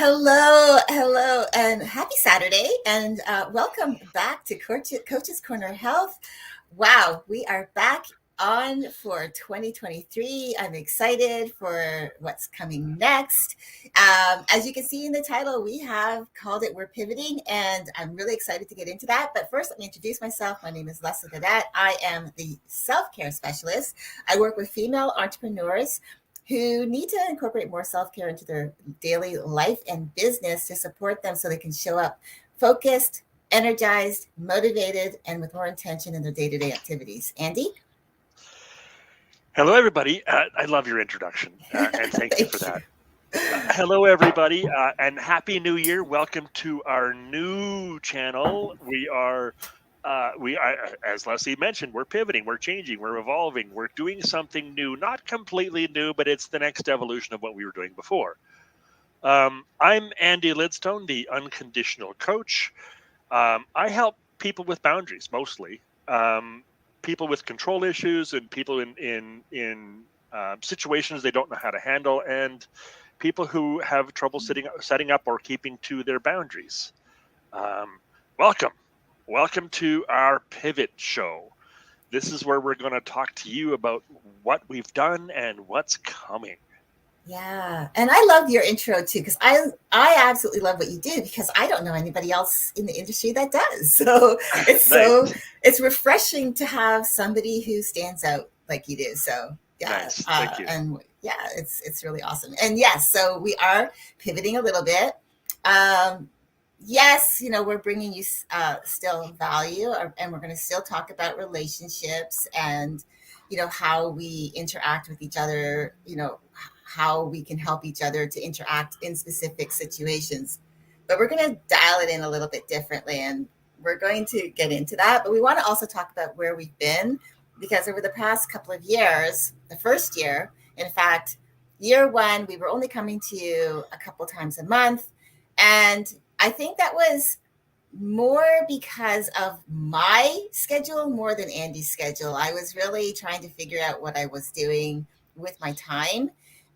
Hello, and happy Saturday, and welcome back to Coaches Corner Health. Wow, we are back on for 2023. I'm excited for what's coming next. As you can see in the title, we have called it We're Pivoting, and I'm really excited to get into that. But first, let me introduce myself. My name is Leslie Gaudet. I am the self-care specialist. I work with female entrepreneurs who need to incorporate more self-care into their daily life and business to support them so they can show up focused, energized, motivated, and with more intention in their day-to-day activities. Andy? Hello, everybody. I love your introduction, and thank you for Thank you. that. Hello, everybody, and Happy New Year. Welcome to our new channel. We are, as Leslie mentioned, we're pivoting, we're changing, we're evolving, we're doing something new, not completely new, but it's the next evolution of what we were doing before. I'm Andy Lidstone, the unconditional coach. I help people with boundaries mostly. People with control issues and people in situations they don't know how to handle, and people who have trouble setting up or keeping to their boundaries. Um, welcome to our Pivot Show. This is where we're going to talk to you about what we've done and what's coming. Yeah, and I love your intro too because I absolutely love what you do because I don't know anybody else in the industry that does. So Nice, it's refreshing to have somebody who stands out like you do. So yeah, nice. Thank you. and yeah, it's really awesome. And yes, so we are pivoting a little bit. Um, yes, we're bringing you still value, and we're going to still talk about relationships and how we interact with each other. How we can help each other to interact in specific situations. But we're going to dial it in a little bit differently, and we're going to get into that. But we want to also talk about where we've been because over the past couple of years, the first year, in fact, year one, we were only coming to you a couple times a month. And I think that was more because of my schedule more than Andy's schedule. I was really trying to figure out what I was doing with my time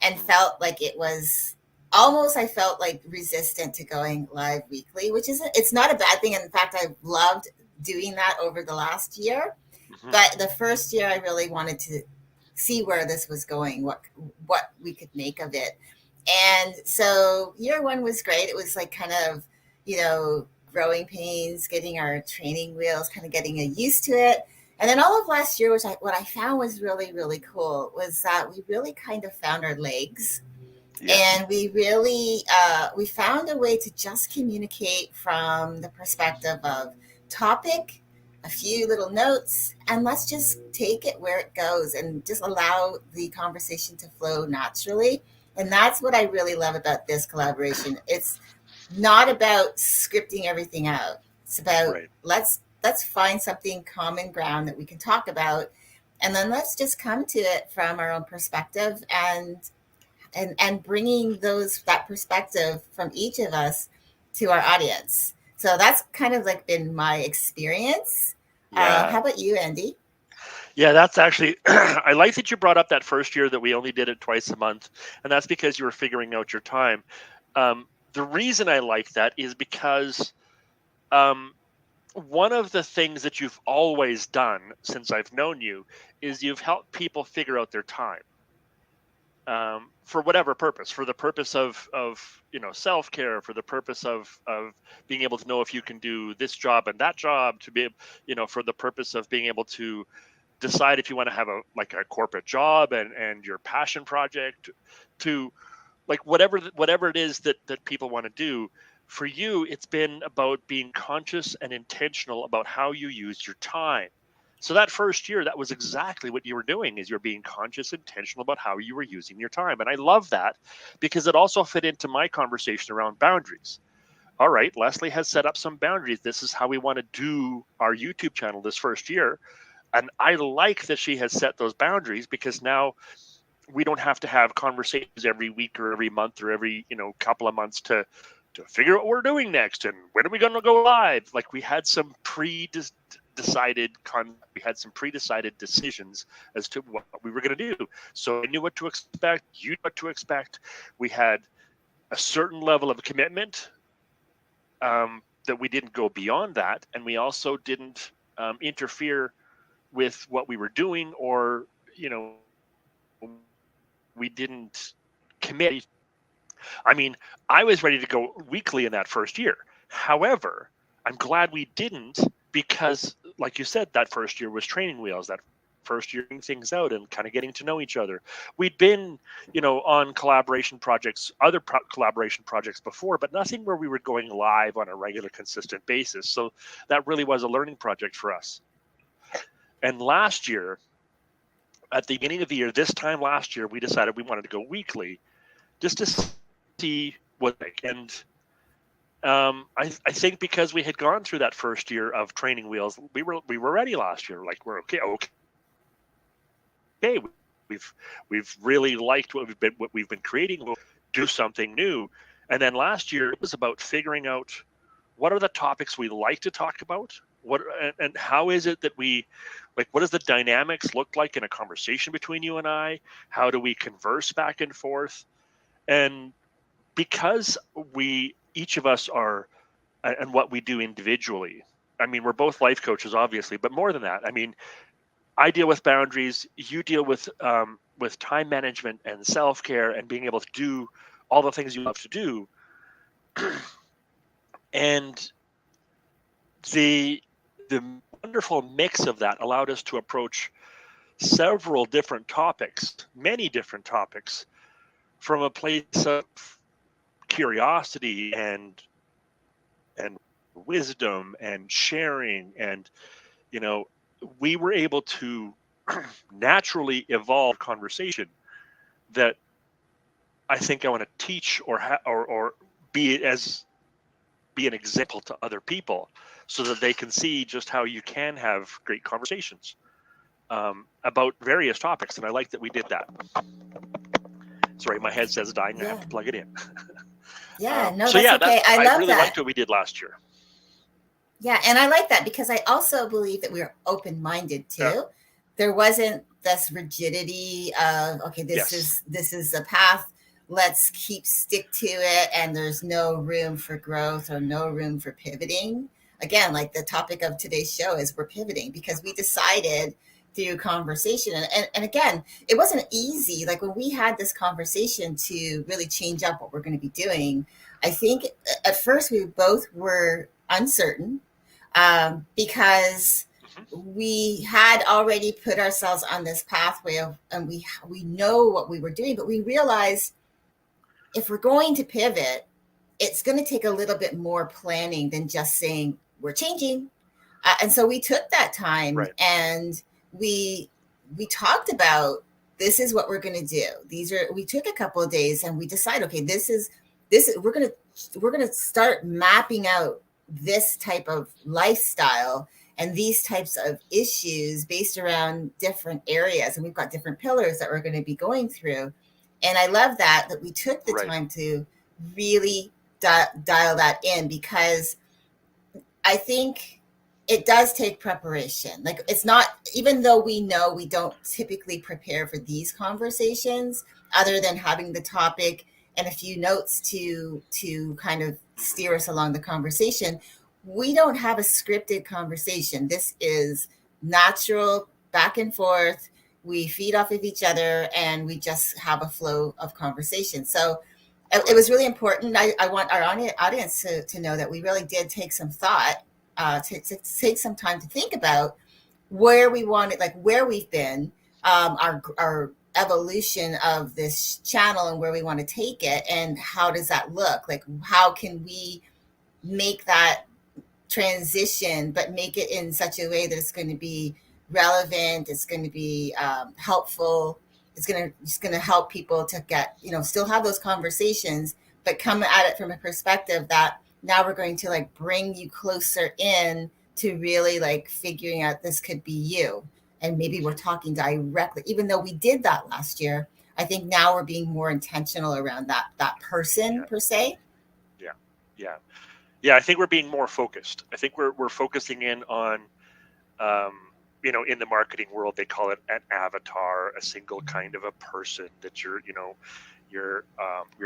and Mm. felt like it was almost I felt like resistant to going live weekly, which isn't it's not a bad thing. In fact, I loved doing that over the last year. Mhm. But the first year I really wanted to see where this was going, what we could make of it. And so year one was great. It was like kind of, growing pains, getting our training wheels, kind of getting used to it. And then all of last year, what I found was really, really cool, was that we really kind of found our legs, Yes. and we found a way to just communicate from the perspective of topic, a few little notes, and let's just take it where it goes and just allow the conversation to flow naturally. And that's what I really love about this collaboration. It's not about scripting everything out. It's about Right. let's find something common ground that we can talk about, and then let's just come to it from our own perspective, and bringing that perspective from each of us to our audience. So that's kind of like been my experience. Yeah. How about you, Andy? Yeah, that's actually, I like that you brought up that first year that we only did it twice a month, and that's because you were figuring out your time. The reason I like that is because um, one of the things that you've always done since I've known you is you've helped people figure out their time, for whatever purpose, for the purpose of self care, for the purpose of being able to know if you can do this job and that job, to be for the purpose of being able to decide if you want to have a corporate job and your passion project, to like whatever it is that people want to do. For you, it's been about being conscious and intentional about how you use your time. So that first year, that was exactly what you were doing, is you're being conscious, intentional about how you were using your time. And I love that because it also fit into my conversation around boundaries. All right, Leslie has set up some boundaries. This is how we want to do our YouTube channel this first year. And I like that she has set those boundaries, because now we don't have to have conversations every week or every month or every couple of months to figure out what we're doing next and when are we going to go live. Like, we had some pre-decided decisions as to what we were going to do. So I knew what to expect. You knew what to expect. We had a certain level of commitment, that we didn't go beyond that, and we also didn't interfere with what we were doing, or we didn't commit. I mean, I was ready to go weekly in that first year. However, I'm glad we didn't, because, like you said, that first year was training wheels. That first year, things out and kind of getting to know each other. We'd been, on collaboration projects, other collaboration projects before, but nothing where we were going live on a regular, consistent basis. So that really was a learning project for us. And last year, at the beginning of the year, this time last year, we decided we wanted to go weekly, just to see what, and I think because we had gone through that first year of training wheels, we were ready last year. Like, we're okay. We've really liked what we've been creating. We'll do something new. And then last year, it was about figuring out what are the topics we like to talk about. And how is it that we, like, what does the dynamics look like in a conversation between you and I? How do we converse back and forth? And because each of us are, and what we do individually, I mean, we're both life coaches, obviously, but more than that, I mean, I deal with boundaries, you deal with time management and self-care and being able to do all the things you love to do. And the wonderful mix of that allowed us to approach several different topics, many different topics, from a place of curiosity and wisdom and sharing. And we were able to naturally evolve conversation that I think I want to teach or be an example to other people, so that they can see just how you can have great conversations about various topics. And I like that we did that. Sorry, my headset's dying. I have to plug it in. Yeah, no, that's okay. I love really that. liked what we did last year. Yeah, and I like that, because I also believe that we were open-minded too. Yeah. There wasn't this rigidity of, okay, this is a path, let's stick to it, and there's no room for growth or no room for pivoting. Again, like the topic of today's show is we're pivoting because we decided through conversation. And again, it wasn't easy. Like when we had this conversation to really change up what we're going to be doing, I think at first we both were uncertain, because we had already put ourselves on this pathway of, and we know what we were doing, but we realized if we're going to pivot, it's going to take a little bit more planning than just saying we're changing. And so we took that time, right, and we talked about, this is what we're going to do. We took a couple of days and we decided, okay, this is we're going to start mapping out this type of lifestyle and these types of issues based around different areas. And we've got different pillars that we're going to be going through. And I love that we took the time to really dial that in, because I think it does take preparation. Like, it's not, even though we know we don't typically prepare for these conversations, other than having the topic and a few notes to kind of steer us along the conversation, we don't have a scripted conversation. This is natural, back and forth. We feed off of each other and we just have a flow of conversation. So it was really important. I want our audience to know that we really did take some thought, to take some time to think about where we wanted, like where we've been, our evolution of this channel and where we want to take it, and how does that look? Like, how can we make that transition, but make it in such a way that it's going to be relevant, it's going to be helpful, it's going to help people to get, still have those conversations, but come at it from a perspective that now we're going to like bring you closer in to really like figuring out this could be you. And maybe we're talking directly, even though we did that last year. I think now we're being more intentional around that person per se. Yeah, I think we're being more focused. I think we're focusing in on, in the marketing world, they call it an avatar, a single kind of a person that you're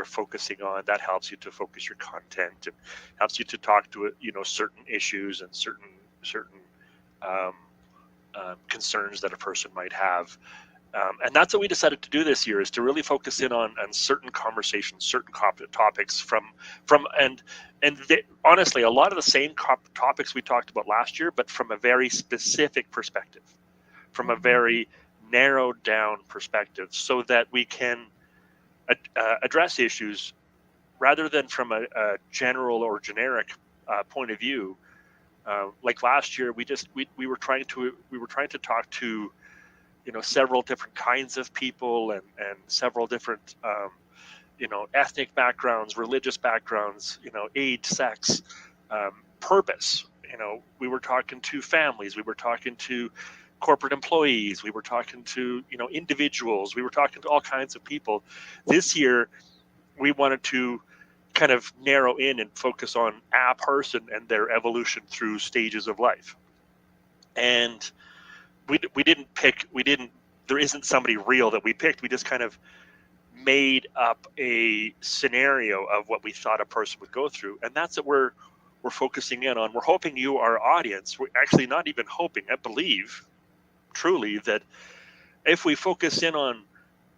focusing on. That helps you to focus your content and helps you to talk to certain issues and certain um, concerns that a person might have. And that's what we decided to do this year, is to really focus in on certain conversations, certain topics honestly, a lot of the same topics we talked about last year, but from a very specific perspective, from a very narrowed down perspective, so that we can address issues rather than from a general or generic point of view. Like last year, we were trying to talk to several different kinds of people and several different ethnic backgrounds, religious backgrounds, age, sex, purpose. We were talking to families, we were talking to corporate employees, we were talking to individuals, we were talking to all kinds of people. This year we wanted to kind of narrow in and focus on a person and their evolution through stages of life. And there isn't somebody real that we picked. We just kind of made up a scenario of what we thought a person would go through. And that's what we're focusing in on. We're hoping you, our audience, we're actually not even hoping, I believe truly that if we focus in on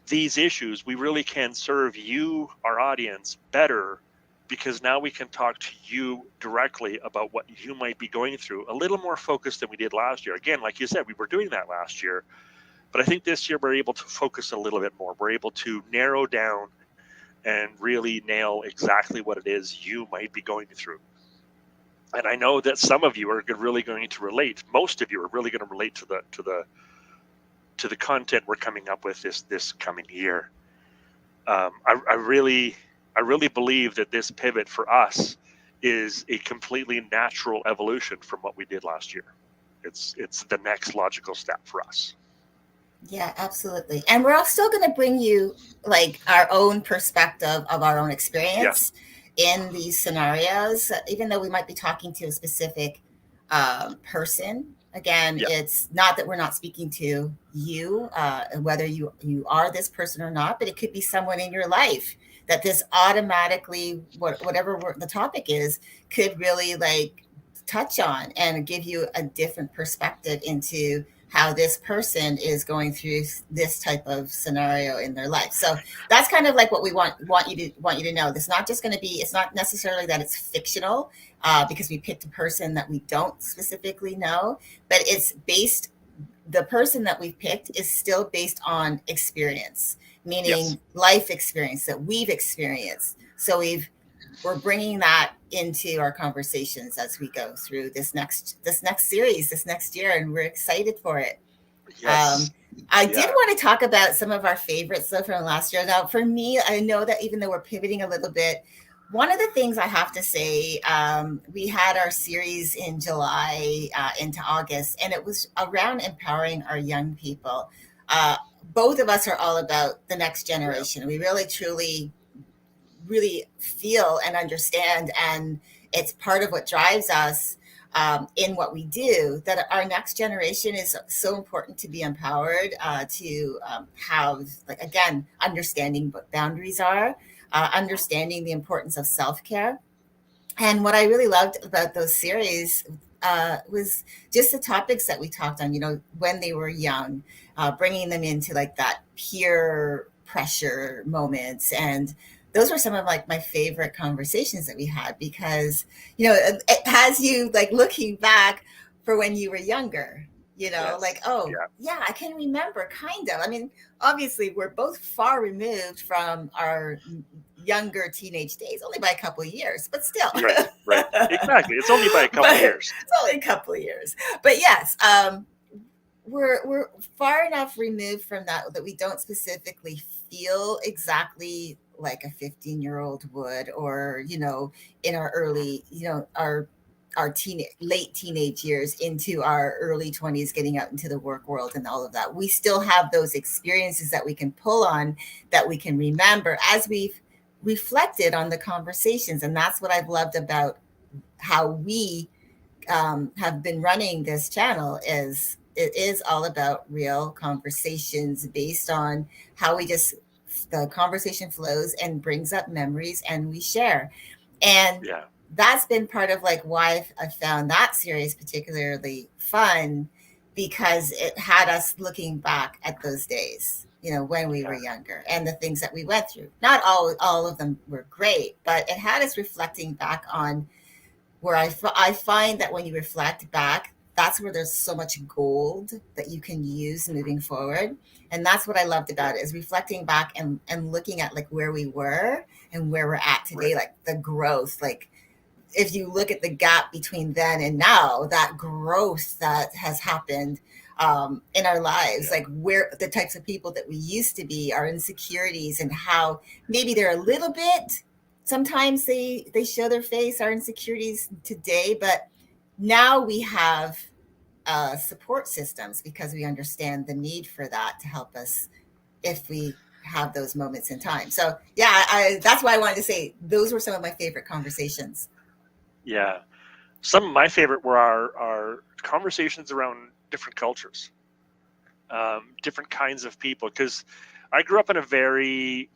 these issues, we really can serve you, our audience, better, because now we can talk to you directly about what you might be going through, a little more focused than we did last year. Again, like you said, we were doing that last year, but I think this year we're able to focus a little bit more. We're able to narrow down and really nail exactly what it is you might be going through. And I know that some of you are really going to relate. Most of you are really going to relate to the content we're coming up with this coming year. I really believe that this pivot for us is a completely natural evolution from what we did last year. It's the next logical step for us. Yeah, absolutely. And we're all still going to bring you like our own perspective of our own experience in these scenarios, even though we might be talking to a specific person. Again, it's not that we're not speaking to you, whether you are this person or not, but it could be someone in your life that this automatically, whatever the topic is, could really like touch on and give you a different perspective into how this person is going through this type of scenario in their life. So that's kind of like what we want you to know. It's not just going to be, it's not necessarily that it's fictional because we picked a person that we don't specifically know, but it's based, the person that we've picked is still based on experience, meaning life experience that we've experienced. So we're bringing that into our conversations as we go through this next series, this next year, and we're excited for it. I did want to talk about some of our favorites though from last year. Now, for me, I know that even though we're pivoting a little bit, one of the things I have to say, we had our series in July into August, and it was around empowering our young people. Both of us are all about the next generation. We really, truly really feel and understand, and it's part of what drives us in what we do, that our next generation is so important to be empowered, to have, like, again, understanding what boundaries are, understanding the importance of self-care. And what I really loved about those series was just the topics that we talked on, when they were young, bringing them into like that peer pressure moments. And those were some of like my favorite conversations that we had, because it has you like looking back for when you were younger, like, oh yeah, I can remember kind of. I mean, obviously we're both far removed from our younger teenage days, only by a couple of years, but still. Right, exactly, it's only by a couple of years. It's only a couple of years, but yes, we're far enough removed from that we don't specifically feel exactly like a 15-year-old would, or in our early, our late teenage years into our early 20s, getting out into the work world and all of that. We still have those experiences that we can pull on, that we can remember as we've reflected on the conversations. And that's what I've loved about how we have been running this channel, is it is all about real conversations based on how we just the conversation flows and brings up memories and we share. And Yeah. that's been part of like why I found that series particularly fun, because it had us looking back at those days, you know, when we were Yeah. younger and the things that we went through. Not all of them were great, but it had us reflecting back on where I find that when you reflect back, that's where there's so much gold that you can use moving forward. And that's what I loved Yeah. about it, is reflecting back and looking at like where we were and where we're at today, Right. like the growth. Like if you look at the gap between then and now, that growth that has happened in our lives, Yeah. like where the types of people that we used to be, our insecurities, and how maybe they're a little bit, sometimes they show their face, our insecurities today, but now we have support systems because we understand the need for that to help us if we have those moments in time. So yeah, that's why I wanted to say those were some of my favorite conversations. Yeah. Some of my favorite were our conversations around different cultures, different kinds of people. Because I grew up in a very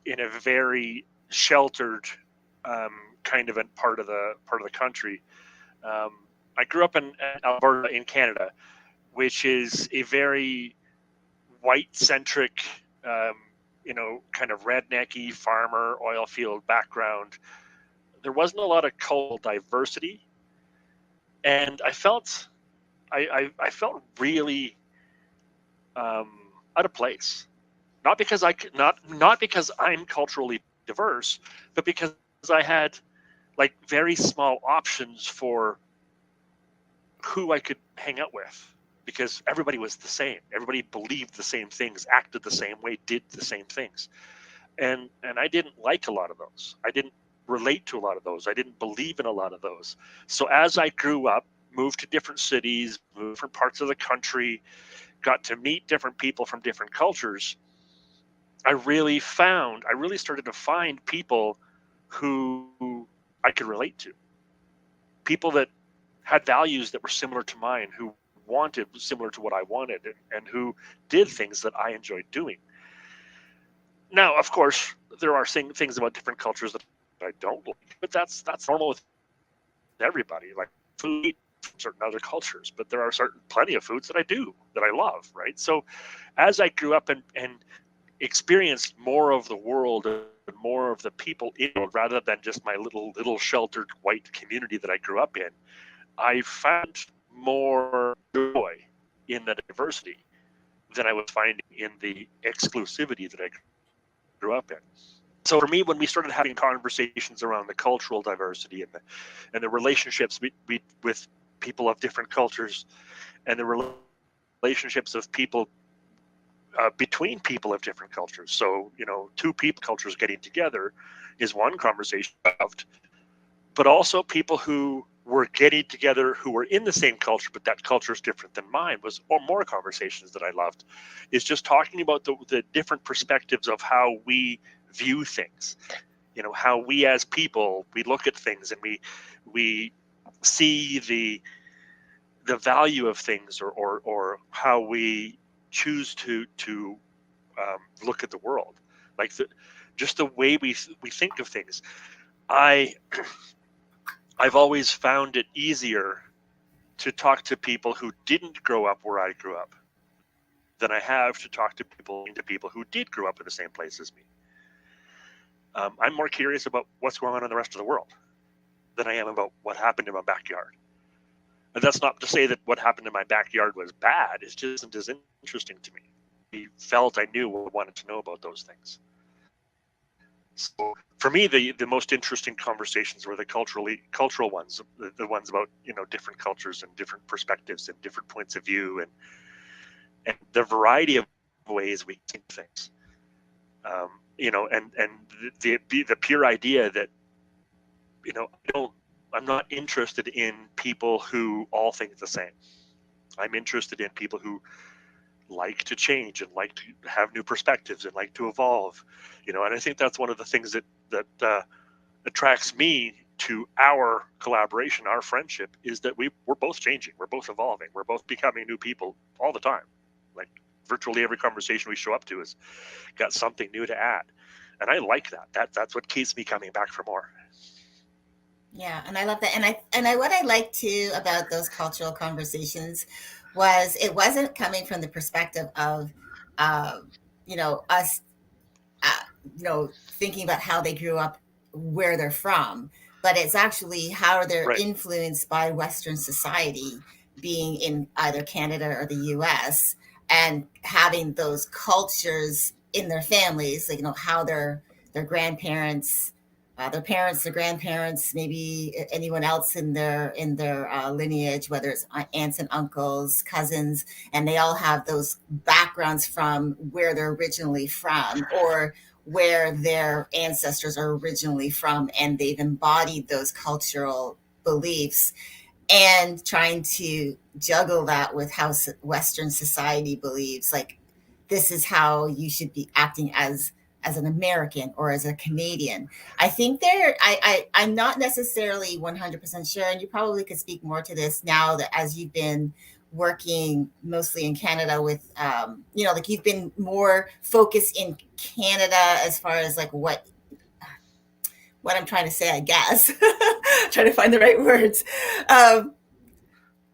sheltered um, kind of a part of the country. Um, I grew up in Alberta in Canada, which is a very white centric, um, kind of rednecky farmer oil field background. There wasn't a lot of cultural diversity, and I felt really um, out of place. Not because not because I'm culturally diverse, but because I had like very small options for who I could hang out with, because everybody was the same. Everybody believed the same things, acted the same way, did the same things. And I didn't like a lot of those. I didn't relate to a lot of those. I didn't believe in a lot of those. So as I grew up, moved to different cities, moved to different parts of the country, got to meet different people from different cultures, I really started to find people who I could relate to. People that had values that were similar to mine, who wanted similar to what I wanted, and who did things that I enjoyed doing. Now, of course, there are things about different cultures that I don't like, but that's normal with everybody. Like food from certain other cultures, but there are plenty of foods that I do that I love, right? So as I grew up and experienced more of the world and more of the people in the world, rather than just my little sheltered white community that I grew up in, I found more joy in the diversity than I was finding in the exclusivity that I grew up in. So for me, when we started having conversations around the cultural diversity and the relationships with people of different cultures, and the relationships of people between people of different cultures. So, two people cultures getting together is one conversation I loved, but also people who were getting together who were in the same culture, but that culture is different than mine, was or more conversations that I loved, is just talking about the different perspectives of how we view things. How we as people, we look at things, and we see the value of things, or how we choose to look at the world, like just the way we think of things. I I've always found it easier to talk to people who didn't grow up where I grew up than I have to talk to people who did grow up in the same place as me. I'm more curious about what's going on in the rest of the world than I am about what happened in my backyard. And that's not to say that what happened in my backyard was bad. It just isn't as interesting to me. I felt I knew what I wanted to know about those things. So for me, the most interesting conversations were the cultural ones, the ones about different cultures and different perspectives and different points of view, and the variety of ways we think things. And the pure idea that I'm not interested in people who all think the same. I'm interested in people who like to change and like to have new perspectives and like to evolve. And I think that's one of the things that attracts me to our collaboration, our friendship, is that we're both changing, we're both evolving, we're both becoming new people all the time. Like virtually every conversation we show up to has got something new to add. And I like that. That's what keeps me coming back for more. Yeah, and I love that. And I what I liked too about those cultural conversations was it wasn't coming from the perspective of, uh, us, uh, thinking about how they grew up, where they're from, but it's actually how they're Right. influenced by Western society, being in either Canada or the US, and having those cultures in their families, like, how their grandparents, their parents, their grandparents, maybe anyone else in their lineage, whether it's aunts and uncles, cousins, and they all have those backgrounds from where they're originally from, or where their ancestors are originally from, and they've embodied those cultural beliefs, and trying to juggle that with how Western society believes, like, this is how you should be acting as an American or as a Canadian. I think I'm not necessarily 100% sure, and you probably could speak more to this now that as you've been working mostly in Canada with, like, you've been more focused in Canada as far as like what I'm trying to say, I guess. Trying to find the right words. Um,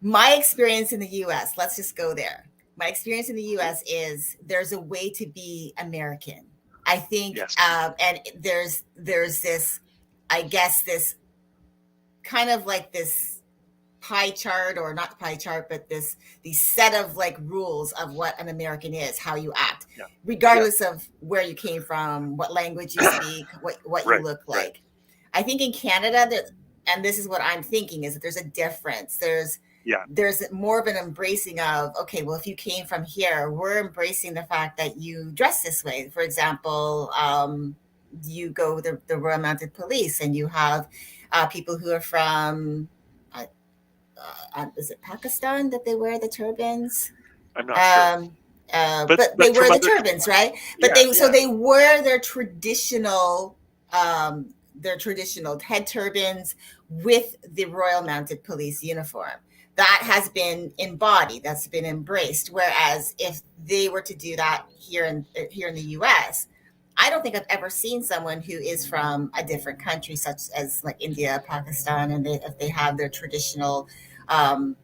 my experience in the US, let's just go there. My experience in the US is there's a way to be American. I think, Yes. and there's this, I guess, this kind of like this pie chart, or not pie chart, but these set of like rules of what an American is, how you act, Yeah. Yeah. regardless of where you came from, what language you speak, what you Right. look Right. like. I think in Canada, and this is what I'm thinking, is that there's a difference. Yeah. There's more of an embracing of, okay, well, if you came from here, we're embracing the fact that you dress this way. For example, you go with the Royal Mounted Police, and you have people who are from, is it Pakistan that they wear the turbans? I'm not sure, Um, but but they from wear the other. turbans, right? But Yeah. so Yeah. they wear their traditional head turbans with the Royal Mounted Police uniform. That has been embodied, that's been embraced. Whereas if they were to do that here in the U.S., I don't think I've ever seen someone who is from a different country, such as like India, Pakistan, and if they have their traditional, um,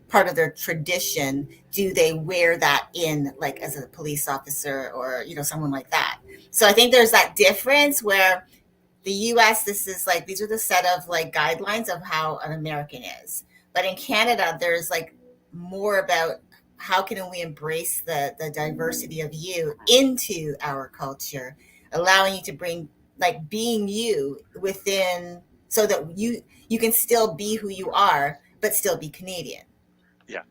part of their tradition, do they wear that in, like, as a police officer, or someone like that? So I think there's that difference where the US, this is like, these are the set of like guidelines of how an American is. But in Canada, there's like more about how can we embrace the diversity of you into our culture, allowing you to bring, like, being you within, so that you can still be who you are, but still be Canadian. Yeah.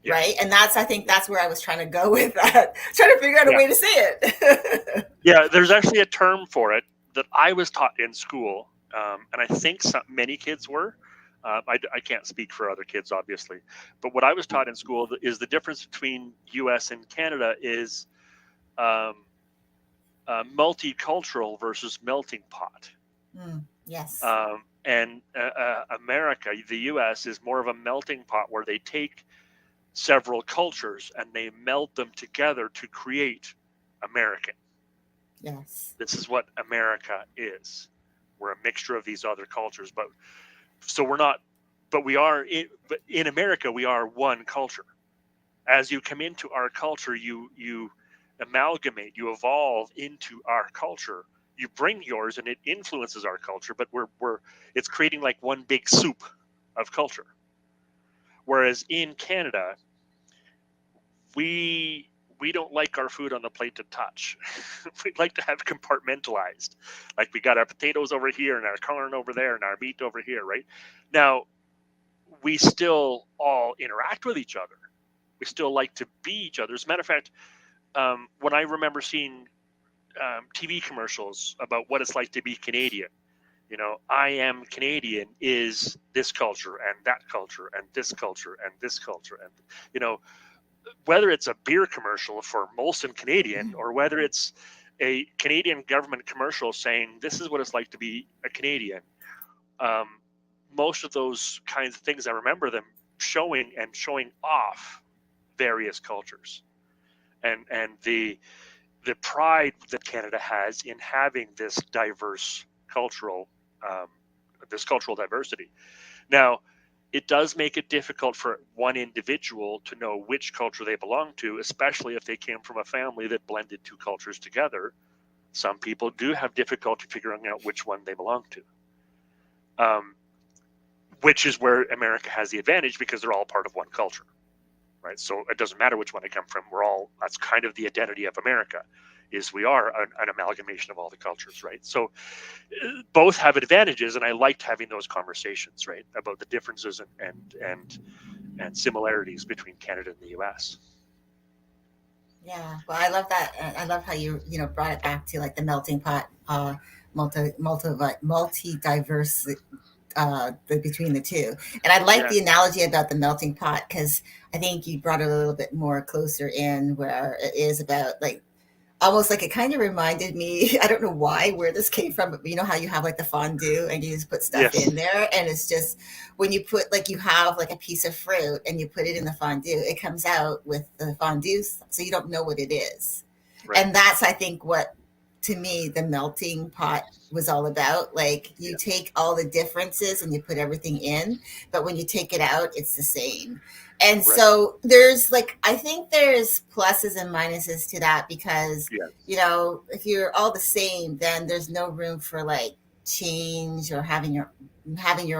Yeah. Right. And I think that's where I was trying to go with that, trying to figure out a Yeah. way to say it. Yeah. There's actually a term for it that I was taught in school, and I think many kids were. I can't speak for other kids, obviously, but what I was taught in school is the difference between U.S. and Canada is um, multicultural versus melting pot. Yes. And America, the U.S., is more of a melting pot where they take several cultures and they meld them together to create American. Yes. This is what America is. We're a mixture of these other cultures, but so we're not. But we are but in America. We are one culture. As you come into our culture, you amalgamate, you evolve into our culture. You bring yours, and it influences our culture. But it's creating like one big soup of culture. Whereas in Canada, we don't like our food on the plate to touch. We'd like to have compartmentalized. Like, we got our potatoes over here and our corn over there and our meat over here, right? Now, we still all interact with each other. We still like to be each other. As a matter of fact, when I remember seeing TV commercials about what it's like to be Canadian, I am Canadian is this culture and that culture and this culture and this culture. And, whether it's a beer commercial for Molson Canadian, or whether it's a Canadian government commercial saying this is what it's like to be a Canadian, most of those kinds of things, I remember them showing off various cultures. and the pride that Canada has in having this diverse cultural um, this cultural diversity. Now, it does make it difficult for one individual to know which culture they belong to, especially if they came from a family that blended two cultures together. Some people do have difficulty figuring out which one they belong to, um, which is where America has the advantage because they're all part of one culture, right? So it doesn't matter which one I come from. We're all, that's kind of the identity of America, is we are an amalgamation of all the cultures, right? So both have advantages, and I liked having those conversations, right, about the differences and similarities between Canada and the U.S. Yeah, well, I love that. I love how you brought it back to like the melting pot, multi diverse between the two. And I like Yeah. the analogy about the melting pot because I think you brought it a little bit more closer in where it is about like almost like it kind of reminded me, I don't know why, where this came from, but you know how you have like the fondue and you just put stuff Yes. in there and it's just when you put like you have like a piece of fruit and you put it in the fondue, it comes out with the fondue so you don't know what it is. Right. And that's I think what to me the melting pot was all about. Like you Yeah. take all the differences and you put everything in, but when you take it out, it's the same. And Right. so there's like I think there's pluses and minuses to that because Yes. if you're all the same, then there's no room for like change or having your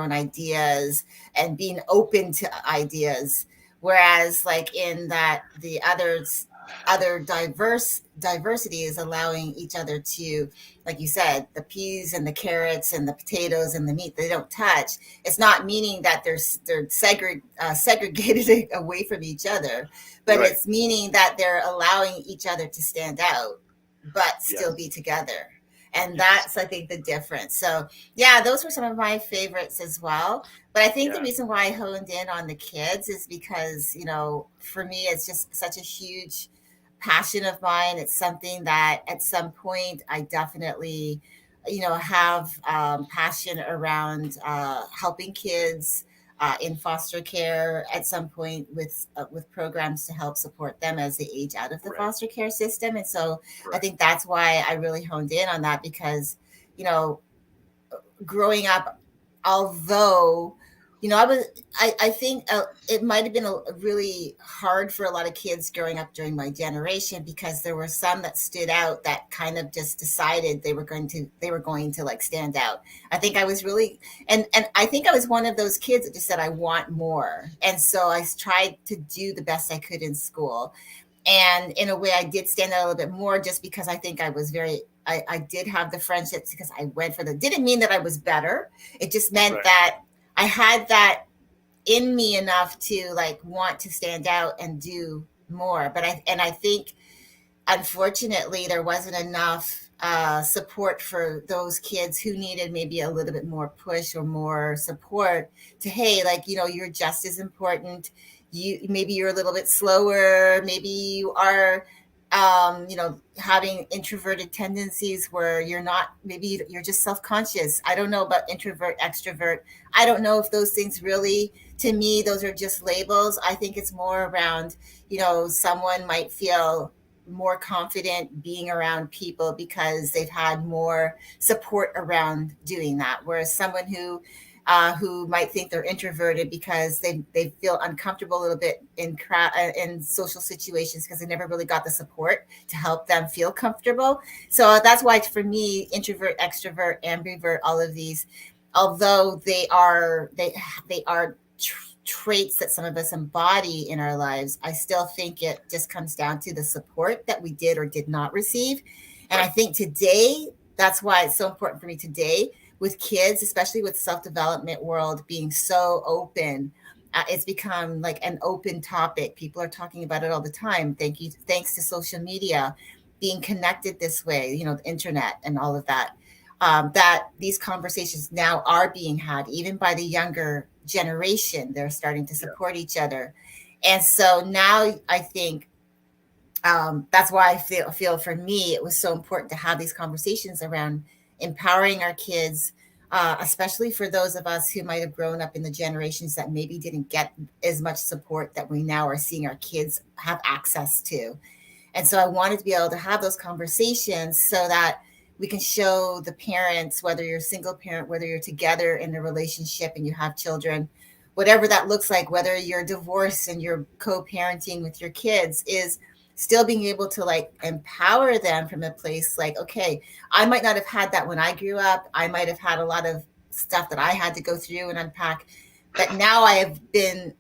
own ideas and being open to ideas. Whereas like in that the other diversity is allowing each other to, like you said, the peas and the carrots and the potatoes and the meat they don't touch. It's not meaning that they're segregated away from each other, but Right. it's meaning that they're allowing each other to stand out but still be Yes. together. And Yes. that's I think the difference. So yeah, those were some of my favorites as well. But I think the Yeah. reason why I honed in on the kids is because for me it's just such a huge passion of mine. It's something that at some point I definitely have passion around helping kids in foster care at some point with programs to help support them as they age out of the Right. foster care system. And so I Right. think that's why I really honed in on that because you know growing up, although I think it might have been really hard for a lot of kids growing up during my generation because there were some that stood out that kind of just decided they were going to like stand out. I think I was really and I think I was one of those kids that just said I want more, and so I tried to do the best I could in school. And in a way I did stand out a little bit more just because I think I did have the friendships because I went for the didn't mean that I was better. It just meant Right. that I had that in me enough to like want to stand out and do more. I think unfortunately there wasn't enough support for those kids who needed maybe a little bit more push or more support to, hey, like you're just as important. Maybe you're a little bit slower, maybe you are having introverted tendencies where you're not, maybe you're just self-conscious. I don't know about introvert extrovert. I don't know if those things really, to me, those are just labels. I think it's more around, someone might feel more confident being around people because they've had more support around doing that. Whereas someone who might think they're introverted because they feel uncomfortable a little bit in social situations because they never really got the support to help them feel comfortable. So that's why for me, introvert, extrovert, ambivert, all of these, although they are traits that some of us embody in our lives, I still think it just comes down to the support that we did or did not receive. And I Right. think today, that's why it's so important for me today with kids, especially with self-development world being so open. It's become like an open topic. People are talking about it all the time. Thanks to social media, being connected this way, the internet and all of that. That these conversations now are being had, even by the younger generation. They're starting to Yeah. support each other, and so now I think that's why I feel for me it was so important to have these conversations around empowering our kids, especially for those of us who might have grown up in the generations that maybe didn't get as much support that we now are seeing our kids have access to. And so I wanted to be able to have those conversations so that we can show the parents, whether you're a single parent, whether you're together in a relationship and you have children, whatever that looks like, whether you're divorced and you're co-parenting with your kids, is still being able to like empower them from a place like, okay, I might not have had that when I grew up. I might have had a lot of stuff that I had to go through and unpack. But now I've been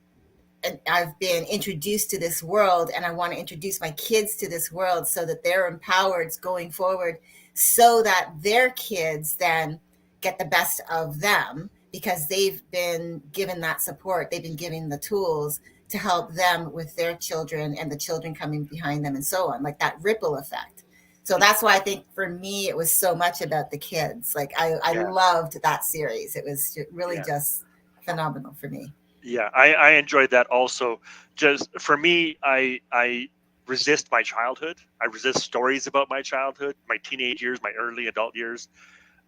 introduced to this world, and I want to introduce my kids to this world so that they're empowered going forward, so that their kids then get the best of them because they've been given that support. They've been given the tools to help them with their children and the children coming behind them and so on, like that ripple effect. So that's why I think for me, it was so much about the kids. Like I Yeah. loved that series. It was really Yeah. just phenomenal for me. Yeah. I enjoyed that also. Just for me, I resist my childhood. I resist stories about my childhood, my teenage years, my early adult years.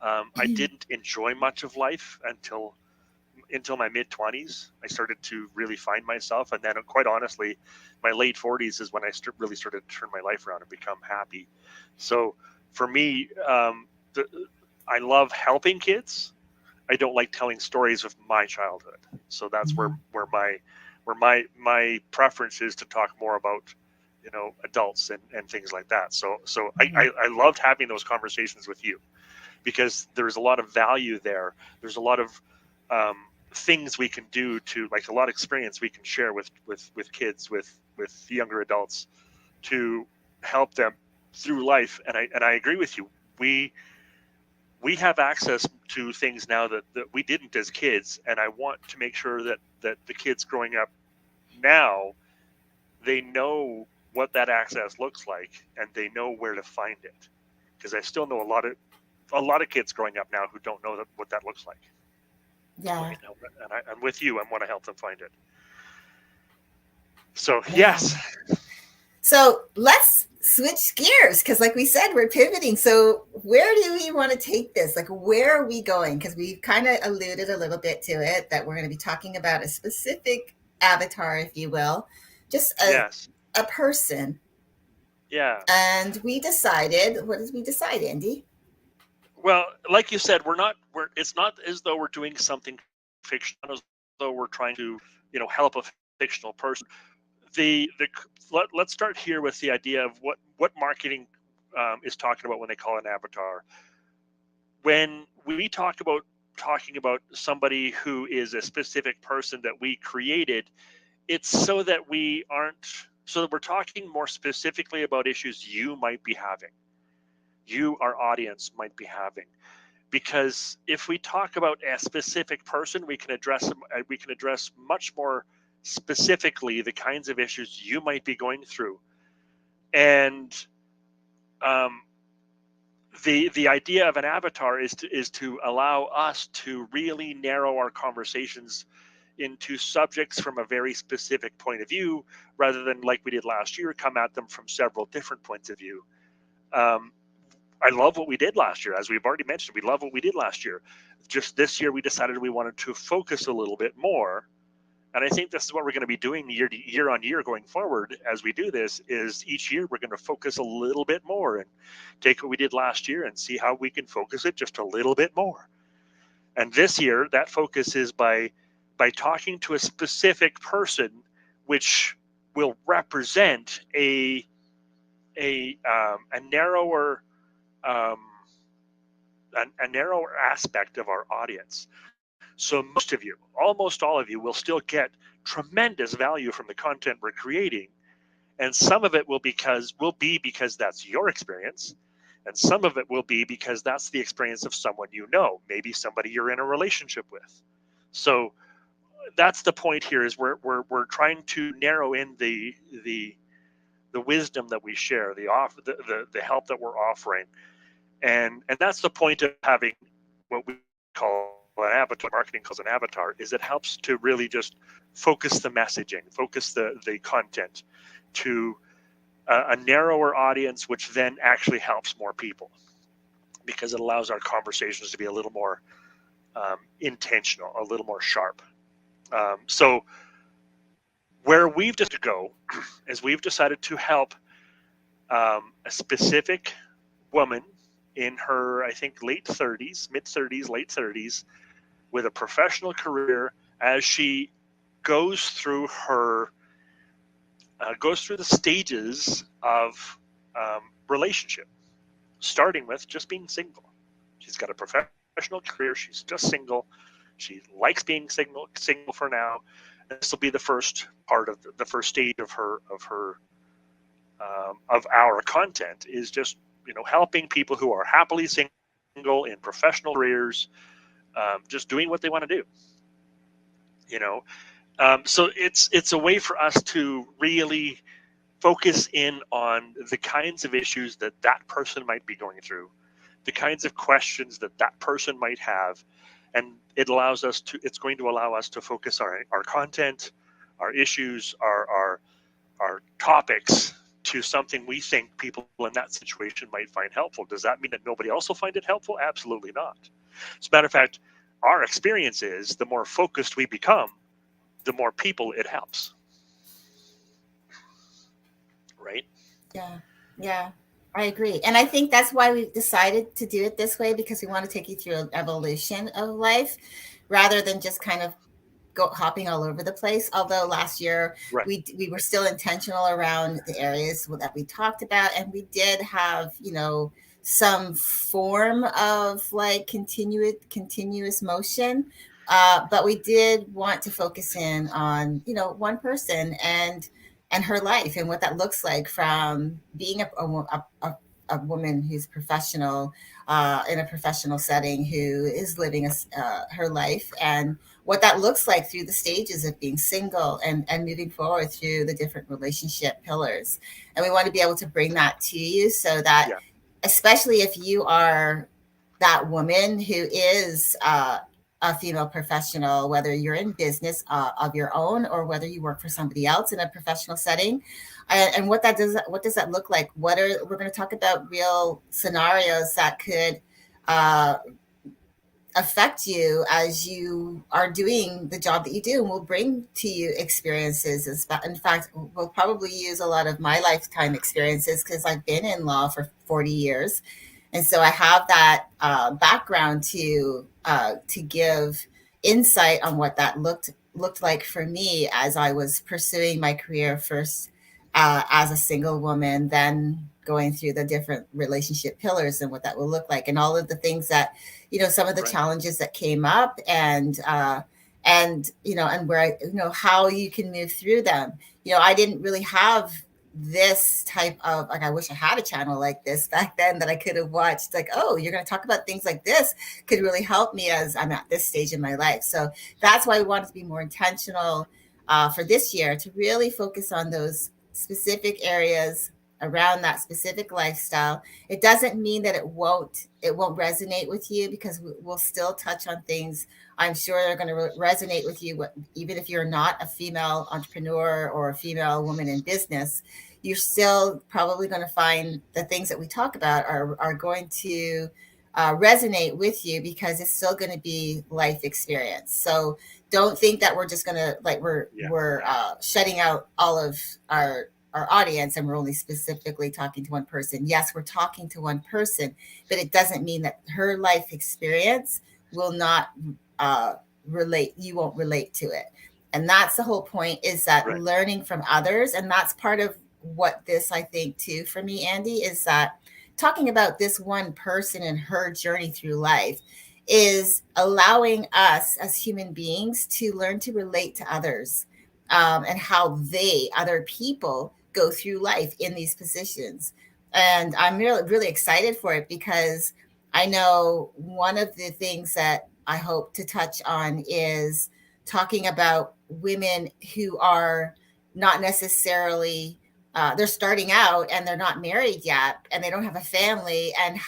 I didn't enjoy much of life until my mid 20s. I started to really find myself, and then quite honestly, my late 40s is when I really started to turn my life around and become happy. So for me, I love helping kids. I don't like telling stories of my childhood. So that's Mhm. where my preference is to talk more about, adults and things like that. So Mhm. I loved having those conversations with you, because there's a lot of value there. There's a lot of things we can do, to like a lot of experience we can share with kids, with younger adults, to help them through life. And I agree with you. We have access to things now that we didn't as kids, and I want to make sure that the kids growing up now, they know what that access looks like, and they know where to find it, because I still know a lot of kids growing up now who don't know what that looks like. Yeah. And I'm with you. I want to help them find it. So Yeah. yes, So let's switch gears because, like we said, we're pivoting. So, where do we want to take this? Like, where are we going? Because we've kind of alluded a little bit to it that we're going to be talking about a specific avatar, if you will, just yes, a person. yeah. And we decided, what did we decide, Andy? Well, like you said, we're it's not as though we're doing something fictional, as though we're trying to, help a fictional person. Let's start here with the idea of what marketing is talking about when they call an avatar. When we talk about talking about somebody who is a specific person that we created, it's so that we're talking more specifically about issues you might be having, you, our audience, might be having. Because if we talk about a specific person, we can address much more specifically the kinds of issues you might be going through. And um, the idea of an avatar is to allow us to really narrow our conversations into subjects from a very specific point of view, rather than, like we did last year, come at them from several different points of view. Um, I love what we did last year. As we've already mentioned, we love what we did last year. Just this year, we decided we wanted to focus a little bit more. And I think this is what we're going to be doing year on year going forward. As we do this, is each year we're going to focus a little bit more and take what we did last year and see how we can focus it just a little bit more. And this year, that focus is by talking to a specific person, which will represent a narrower um, a narrower aspect of our audience. So most of you, almost all of you, will still get tremendous value from the content we're creating, and some of it will be because that's your experience, and some of it will be because that's the experience of someone you know, maybe somebody you're in a relationship with. So that's the point here, is we're trying to narrow in the wisdom that we share, the help that we're offering, and that's the point of having what we call an avatar, marketing calls an avatar, is it helps to really just focus the messaging, focus the content to a narrower audience, which then actually helps more people, because it allows our conversations to be a little more intentional, a little more sharp. So where we've decided to go is we've decided to help a specific woman in her, I think, late 30s, mid 30s, late 30s, with a professional career as she goes through her goes through the stages of relationship, starting with just being single. She's got a professional career. She's just single. She likes being single for now. And this will be the first part of the first stage of our content is just helping people who are happily single in professional careers, just doing what they want to do. You know, so it's a way for us to really focus in on the kinds of issues that that person might be going through, the kinds of questions that that person might have, and it's going to allow us to focus our content, our issues, our topics to something we think people in that situation might find helpful. Does that mean that nobody else will find it helpful? Absolutely not. As a matter of fact, our experience is the more focused we become, the more people it helps. Right? Yeah. Yeah. I agree. And I think that's why we decided to do it this way, because we want to take you through an evolution of life rather than just kind of go hopping all over the place. Although last year Right. we were still intentional around the areas that we talked about, and we did have some form of like continuous motion. But we did want to focus in on one person and her life and what that looks like from being a woman who's professional in a professional setting who is living her life, and what that looks like through the stages of being single and moving forward through the different relationship pillars. And we want to be able to bring that to you so that, Yeah. especially if you are that woman who is a female professional, whether you're in business of your own or whether you work for somebody else in a professional setting, and what does that look like? We're going to talk about real scenarios that could uh, affect you as you are doing the job that you do, and we'll bring to you experiences. In fact, we'll probably use a lot of my lifetime experiences because I've been in law for 40 years, and so I have that background to give insight on what that looked like for me as I was pursuing my career first as a single woman, then going through the different relationship pillars and what that will look like, and all of the things that some of the Right. challenges that came up, and and where how you can move through them. I didn't really have this type of, like, I wish I had a channel like this back then that I could have watched, like, oh, you're going to talk about things like this could really help me as I'm at this stage in my life. So that's why we wanted to be more intentional for this year, to really focus on those specific areas around that specific lifestyle. It doesn't mean that it won't resonate with you, because we'll still touch on things I'm sure they're going to resonate with you, even if you're not a female entrepreneur or a female woman in business. You're still probably going to find the things that we talk about are going to resonate with you, because it's still going to be life experience. So don't think that we're just going to, like, Yeah. we're shutting out all of our audience and we're only specifically talking to one person. Yes, we're talking to one person, but it doesn't mean that her life experience will not uh, relate. You won't relate to it. And that's the whole point, is that Right. learning from others. And that's part of what this, I think, too, for me, Andy, is that talking about this one person and her journey through life is allowing us as human beings to learn to relate to others, and how other people, go through life in these positions. And I'm really excited for it, because I know one of the things that I hope to touch on is talking about women who are not necessarily, they're starting out and they're not married yet and they don't have a family, and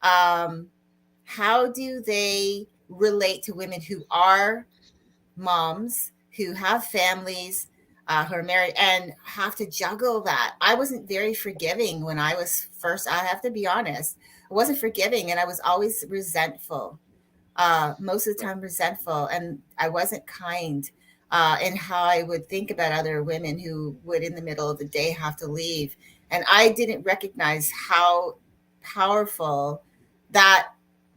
um, how do they relate to women who are moms, who have families, who are married and have to juggle that. I wasn't very forgiving when I was first. I have to be honest. I wasn't forgiving, and I was always resentful. Most of the Right. time, resentful, and I wasn't kind. and how I would think about other women who would in the middle of the day have to leave. And I didn't recognize how powerful that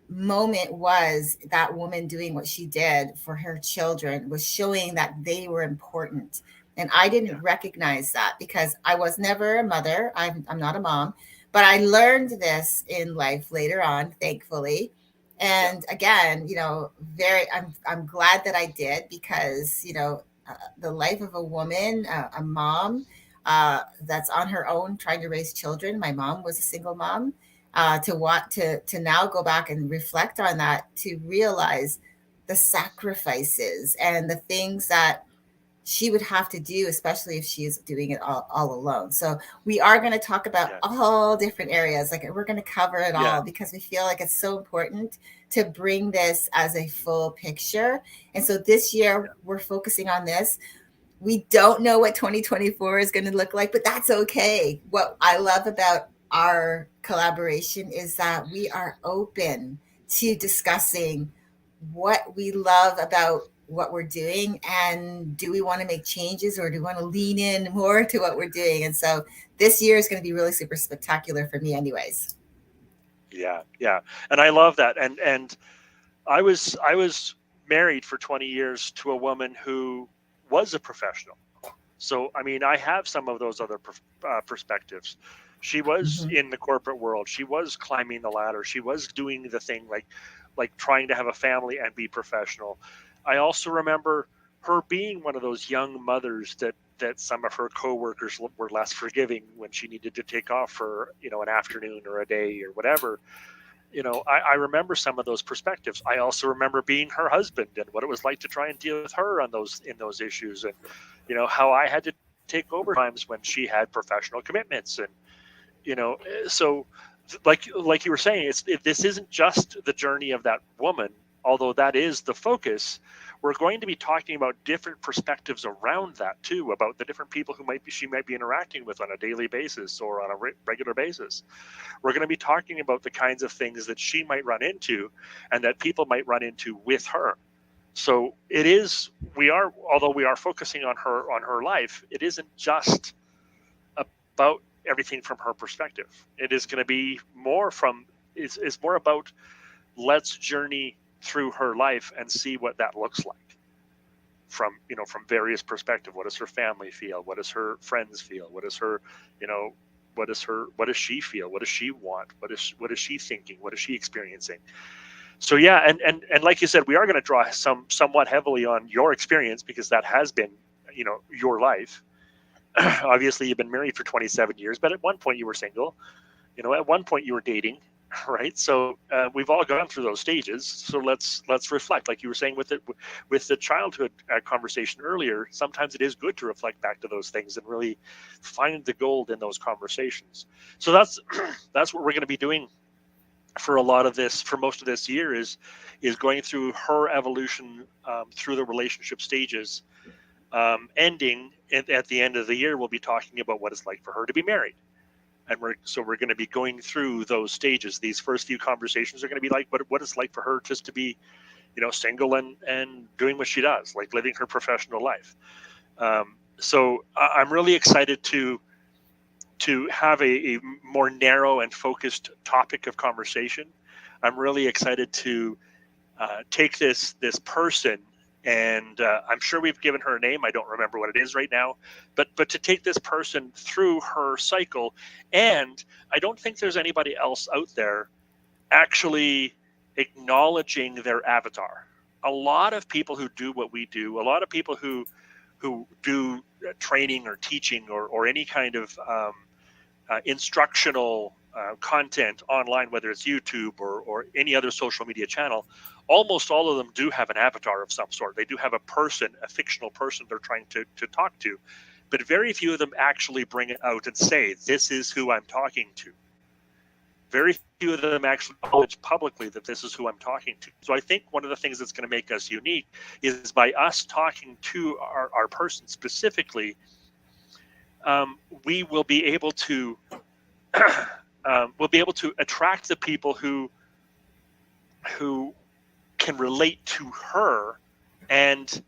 moment was. That woman doing what she did for her children was showing that they were important. And I Yeah. didn't recognize that because I was never a mother. I'm not a mom, but I learned this in life later on, thankfully. Yeah. And again, I'm glad that I did because, the life of a woman, a mom, that's on her own trying to raise children. My mom was a single mom. To now go back and reflect on that, to realize the sacrifices and the things that she would have to do, especially if she is doing it all alone. So we are going to talk about Yeah. all different areas. Like, we're going to cover it Yeah. all because we feel like it's so important to bring this as a full picture. And so this year we're focusing on this. We don't know what 2024 is going to look like, but that's okay. What I love about our collaboration is that we are open to discussing what we love about what we're doing, and do we want to make changes, or do we want to lean in more to what we're doing. And so this year is going to be really super spectacular for me anyways. Yeah. Yeah. And I love that. And I was married for 20 years to a woman who was a professional. So, I mean, I have some of those other perspectives. She was Mm-hmm. in the corporate world. She was climbing the ladder. She was doing the thing like trying to have a family and be professional. I also remember her being one of those young mothers that some of her coworkers were less forgiving when she needed to take off for, an afternoon or a day or whatever. I remember some of those perspectives. I also remember being her husband and what it was like to try and deal with her on those issues, and how I had to take over times when she had professional commitments, and so like you were saying, this isn't just the journey of that woman, although that is the focus. We're going to be talking about different perspectives around that too, about the different people who she might be interacting with on a daily basis or on a regular basis. We're going to be talking about the kinds of things that she might run into and that people might run into with her. So although we are focusing on her life, it isn't just about everything from her perspective. It is going to be it's more about, let's journey through her life and see what that looks like from various perspectives. What does her family feel? What does her friends feel? What does her, what does she feel? What does she want? What is she thinking? What is she experiencing? So yeah, and like you said, we are going to draw somewhat heavily on your experience, because that has been, your life. Obviously, you've been married for 27 years, but at one point you were single. At one point you were dating, right? So we've all gone through those stages. So let's reflect, like you were saying with the childhood conversation earlier. Sometimes it is good to reflect back to those things and really find the gold in those conversations. So that's that's what we're going to be doing for most of this year, is going through her evolution through the relationship stages. Ending at the end of the year, we'll be talking about what it's like for her to be married. And we're going to be going through those stages. These first few conversations are going to be like what it's like for her just to be, single and doing what she does, like living her professional life. So I'm really excited to have a more narrow and focused topic of conversation. I'm really excited to take this person, and I'm sure we've given her a name. I don't remember what it is right now, but to take this person through her cycle. And I don't think there's anybody else out there actually acknowledging their avatar. A lot of people who do what we do, a lot of people who do training or teaching or any kind of instructional content online, whether it's YouTube or any other social media channel, almost all of them do have an avatar of some sort. They do have a fictional person they're trying to talk to, but very few of them actually bring it out and say, this is who I'm talking to. Very few of them actually acknowledge publicly that this is who I'm talking to. So I think one of the things that's going to make us unique is by us talking to our person specifically, we will be able to we'll be able to attract the people who can relate to her and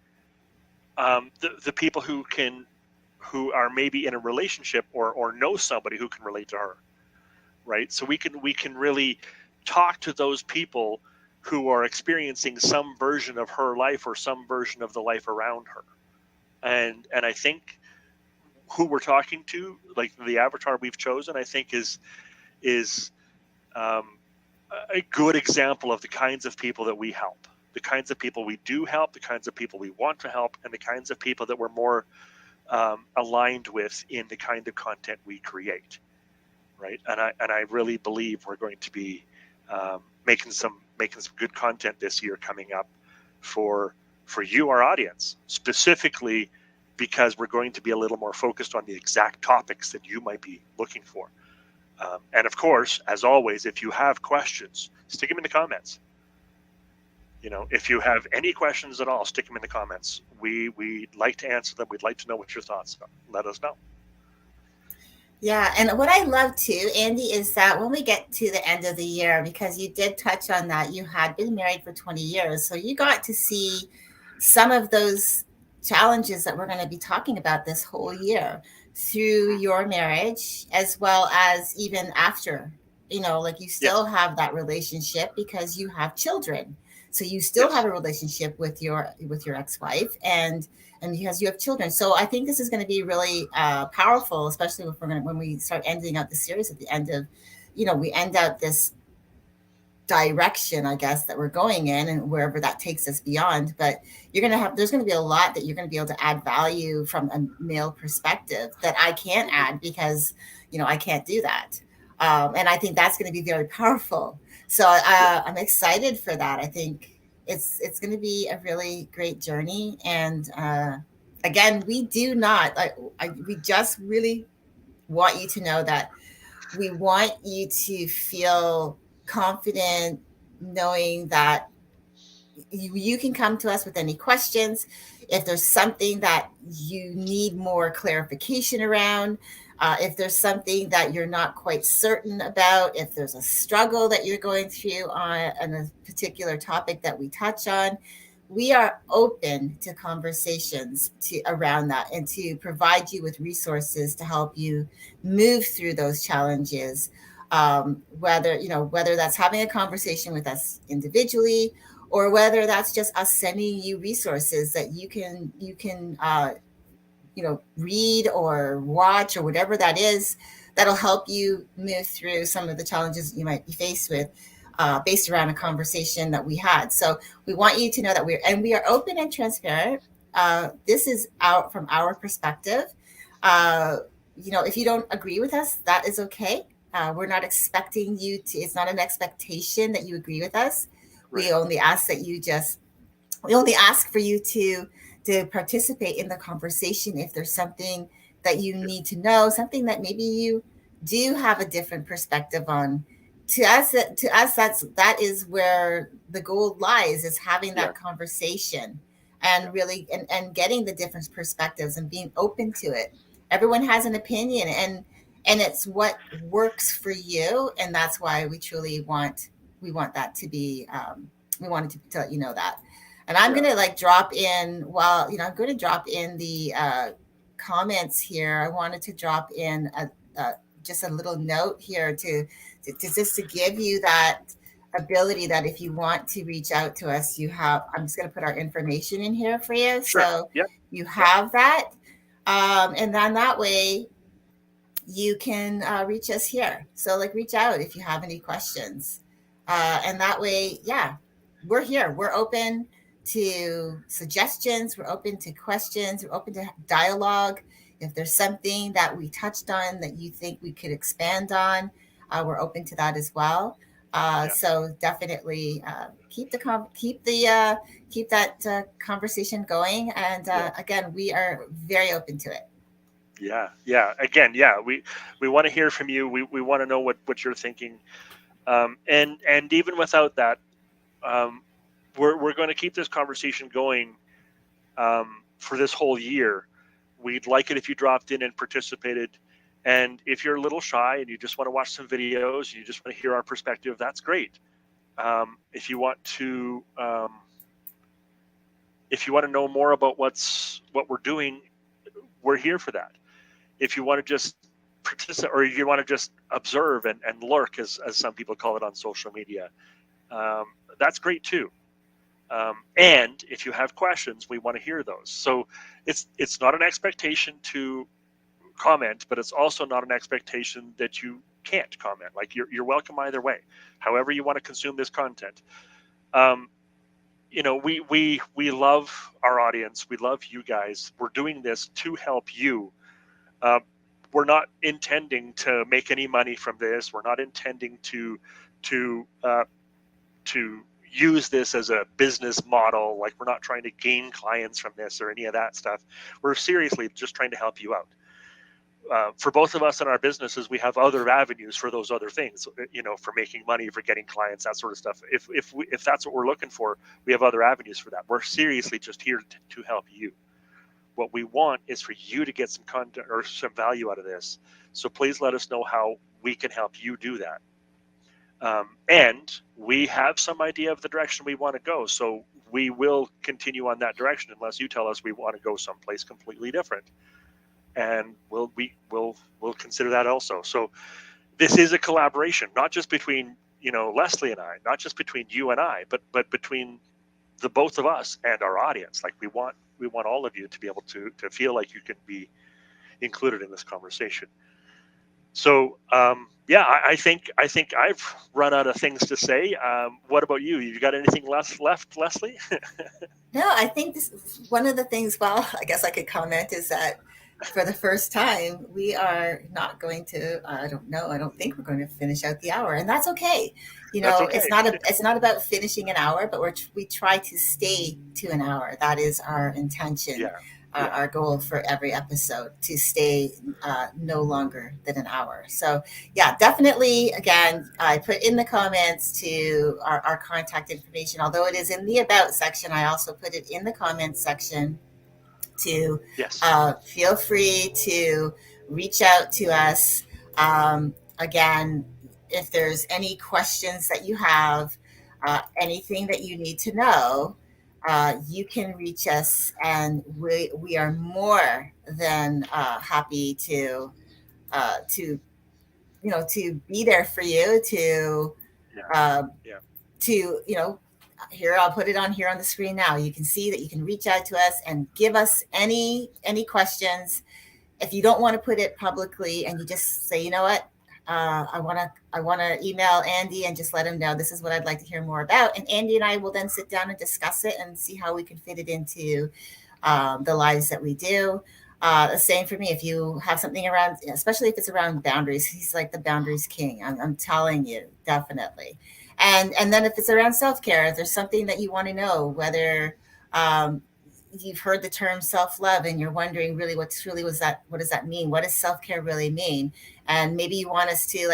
the people who are maybe in a relationship or know somebody who can relate to her, right? So we can really talk to those people who are experiencing some version of her life or some version of the life around her. And I think who we're talking to, like the avatar we've chosen, I think is um, a good example of the kinds of people that we help, the kinds of people we do help, the kinds of people we want to help, and the kinds of people that we're more aligned with in the kind of content we create, right? And I really believe we're going to be making some good content this year coming up for you, our audience, specifically because we're going to be a little more focused on the exact topics that you might be looking for. And of course, as always, if you have questions, stick them in the comments. If you have any questions at all, stick them in the comments. We'd like to answer them. We'd like to know what your thoughts are. Let us know. Yeah, and what I love too, Andy, is that when we get to the end of the year, because you did touch on that, you had been married for 20 years. So you got to see some of those challenges that we're going to be talking about this whole year through your marriage, as well as even after. Like you Yes. still have that relationship because you have children. So you still have Yes. a relationship with your ex-wife, and because you have children. So I think this is going to be really powerful, especially if when we start ending out the series at the end of, we end out this direction, I guess, that we're going in, and wherever that takes us beyond. But there's going to be a lot that you're going to be able to add value from a male perspective that I can't add because, I can't do that. And I think that's going to be very powerful. So Yeah. I'm excited for that. I think it's going to be a really great journey. And again, we do not, we just really want you to know that we want you to feel confident knowing that you can come to us with any questions. If there's something that you need more clarification around, if there's something that you're not quite certain about, if there's a struggle that you're going through on a particular topic that we touch on, we are open to conversations around that and to provide you with resources to help you move through those challenges. Whether that's having a conversation with us individually, or whether that's just us sending you resources that you can read or watch or whatever that is, that'll help you move through some of the challenges you might be faced with, based around a conversation that we had. So we want you to know that we are open and transparent. This is out from our perspective. uh, if you don't agree with us, that is okay. We're not expecting you to, it's not an expectation that you agree with us. Right. We only ask that you just we only ask for you to participate in the conversation if there's something that you Yeah. need to know, something that maybe you do have a different perspective on. To us, that is where the gold lies, is having Yeah. that conversation Yeah. and really and getting the different perspectives and being open to it. Everyone has an opinion, and it's what works for you, and that's why we want that to be, we wanted to let you know that. And I'm Yeah. gonna like drop in, well, I'm going to drop in the comments here. I wanted to drop in just a little note here to just to give you that ability that if you want to reach out to us, I'm just going to put our information in here for you. Sure. So Yeah. you Yeah. have that. And then that way you can reach us here. So like reach out if you have any questions. And that way, yeah, we're here. We're open to suggestions. We're open to questions. We're open to dialogue. If there's something that we touched on that you think we could expand on, we're open to that as well. Yeah. So definitely keep that conversation going. And Yeah. again, we are very open to it. Yeah. Yeah. Again, yeah. We want to hear from you. We want to know what you're thinking. And even without that, um, we're going to keep this conversation going for this whole year. We'd like it if you dropped in and participated. And if you're a little shy and you just want to watch some videos, and you just want to hear our perspective, that's great. If you want to know more about what's what we're doing, we're here for that. If you want to just participate, or you want to just observe and lurk, as some people call it on social media, that's great too. And if you have questions, we want to hear those. So it's not an expectation to comment, but it's also not an expectation that you can't comment. Like you're welcome either way, however you want to consume this content. We love our audience. We love you guys. We're doing this to help you. We're not intending to make any money from this. We're not intending to use this as a business model. Like, we're not trying to gain clients from this or any of that stuff. We're seriously just trying to help you out. For both of us in our businesses, we have other avenues for those other things, for making money, for getting clients, that sort of stuff. If that's what we're looking for, we have other avenues for that. We're seriously just here to help you. What we want is for you to get some content or some value out of this. So please let us know how we can help you do that. And we have some idea of the direction we want to go. So we will continue on that direction unless you tell us we want to go someplace completely different. And we'll consider that also. So this is a collaboration, not just between Leslie and I, not just between you and I, but between the both of us and our audience. Like, we want all of you to be able to feel like you can be included in this conversation. So I think I've run out of things to say. What about you? You got anything left, Leslie? No, I think this is one of the things, well, I guess I could comment, is that for the first time, we are not going to, I don't think we're going to finish out the hour, and that's okay. That's okay. It's not about finishing an hour, but we try to stay to an hour. That is our intention. Yeah. Our goal for every episode, to stay no longer than an hour. So yeah, definitely. Again, I put in the comments to our contact information. Although it is in the about section, I also put it in the comments section to Yes. Feel free to reach out to us. Again, if there's any questions that you have, anything that you need to know, you can reach us, and we are more than happy to be there for you, here, I'll put it on here on the screen now. You can see that you can reach out to us and give us any questions. If you don't want to put it publicly, and you just say, you know what, I want to email Andy and just let him know this is what I'd like to hear more about. And Andy and I will then sit down and discuss it and see how we can fit it into the lives that we do. The same for me. If you have something around, especially if it's around boundaries, he's like the boundaries king. I'm telling you, definitely. And then if it's around self-care, if there's something that you want to know, whether you've heard the term self-love and you're wondering really what does that mean? What does self-care really mean? And maybe you want us to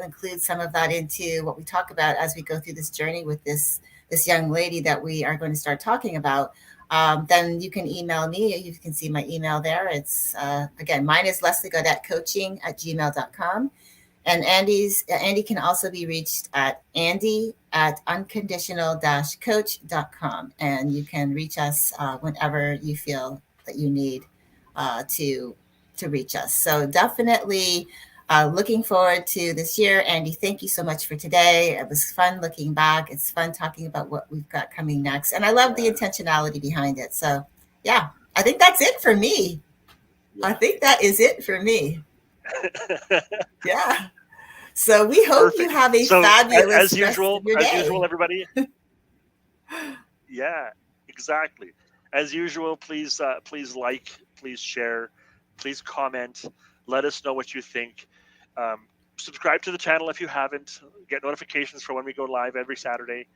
include some of that into what we talk about as we go through this journey with this young lady that we are going to start talking about. Then you can email me. You can see my email there. It's again, mine is lesliegaudetcoaching at gmail.com. And Andy can also be reached at andy@unconditional-coach.com. And you can reach us whenever you feel that you need to reach us. So definitely looking forward to this year. Andy, thank you so much for today. It was fun looking back. It's fun talking about what we've got coming next. And I love the intentionality behind it. So yeah, I think that's it for me. I think that is it for me. Yeah. So we hope you have a fabulous rest of your day. As usual, everybody. Yeah, exactly. As usual, please like, please share, please comment. Let us know what you think. Subscribe to the channel if you haven't. Get notifications for when we go live every Saturday.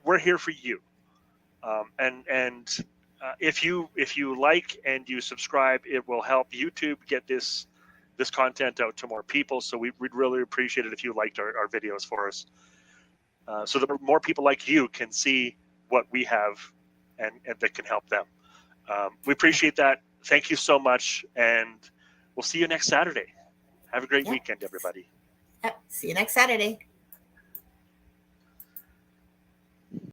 We're here for you. If you like and you subscribe, it will help YouTube get this content out to more people. So we'd really appreciate it if you liked our videos for us, so that more people like you can see what we have and that can help them. We appreciate that. Thank you so much, and we'll see you next Saturday. Have a great weekend, everybody. Yep. See you next Saturday.